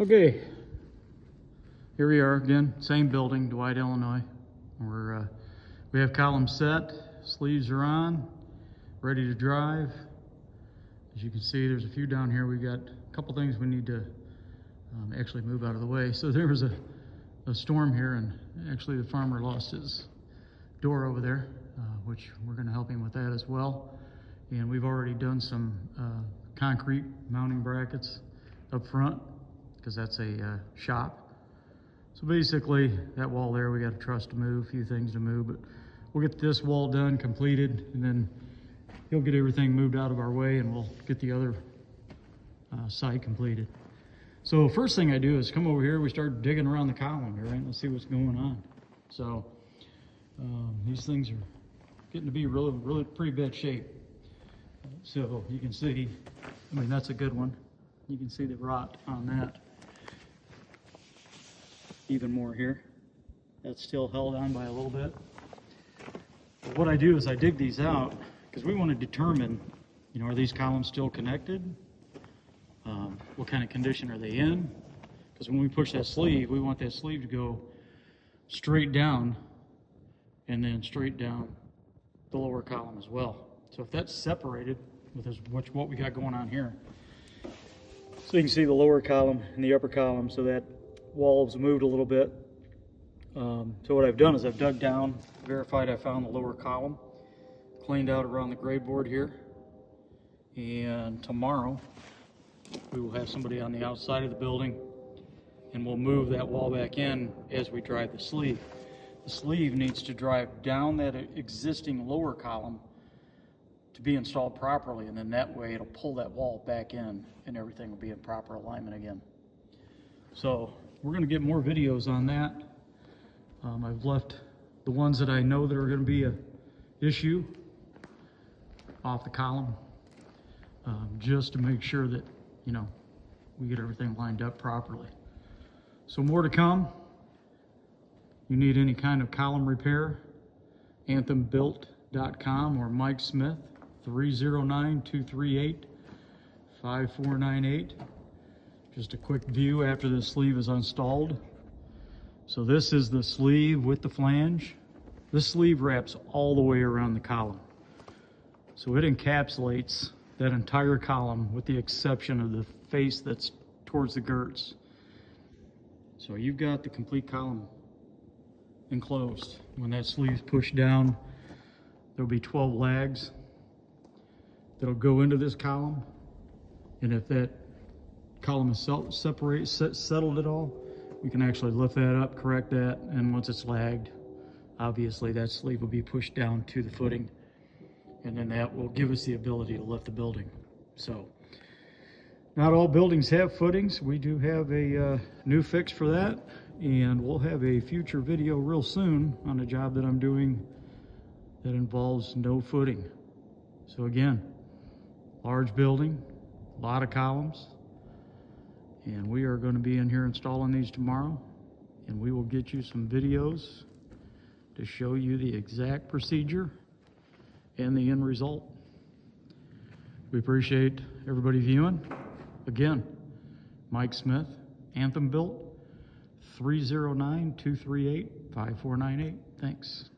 Okay, here we are again, same building, Dwight, Illinois. We have columns set, sleeves are on, ready to drive. As you can see, there's a few down here. We got a couple things we need to actually move out of the way. So there was a storm here, and actually the farmer lost his door over there, which we're going to help him with that as well. And we've already done some concrete mounting brackets up front, because that's a shop. So basically, that wall there, we got a truss to move, a few things to move, but we'll get this wall done, completed, and then he'll get everything moved out of our way, and we'll get the other side completed. So first thing I do is come over here, we start digging around the column here, right? Let's see what's going on. So these things are getting to be really pretty bad shape. So you can see, I mean, that's a good one. You can see the rot on that. Even more here. That's still held on by a little bit. But what I do is I dig these out because we want to determine, are these columns still connected? What kind of condition are they in? Because when we push that sleeve, we want that sleeve to go straight down and then straight down the lower column as well. So if that's separated with what we got going on here, so you can see the lower column and the upper column, so that wall's moved a little bit. So what I've done is I've dug down, verified I found the lower column, cleaned out around the grade board here, and tomorrow we will have somebody on the outside of the building and we'll move that wall back in as we drive the sleeve. The sleeve needs to drive down that existing lower column to be installed properly, and then that way it'll pull that wall back in and everything will be in proper alignment again. So we're going to get more videos on that. I've left the ones that I know that are going to be an issue off the column, just to make sure that we get everything lined up properly. So more to come. You need any kind of column repair, anthembuilt.com or Mike Smith, 309-238-5498. Just a quick view after the sleeve is installed. So this is the sleeve with the flange. This sleeve wraps all the way around the column. So it encapsulates that entire column with the exception of the face that's towards the girts. So you've got the complete column enclosed. When that sleeve's pushed down, there'll be 12 lags that'll go into this column, and if that column is settled at all, we can actually lift that up, correct that, and once it's lagged, obviously that sleeve will be pushed down to the footing, and then that will give us the ability to lift the building. So not all buildings have footings. We do have a new fix for that, and we'll have a future video real soon on a job that I'm doing that involves no footing. So again, large building, a lot of columns, and we are going to be in here installing these tomorrow, and we will get you some videos to show you the exact procedure and the end result. We appreciate everybody viewing. Again, Mike Smith, Anthem Built, 309-238-5498. Thanks.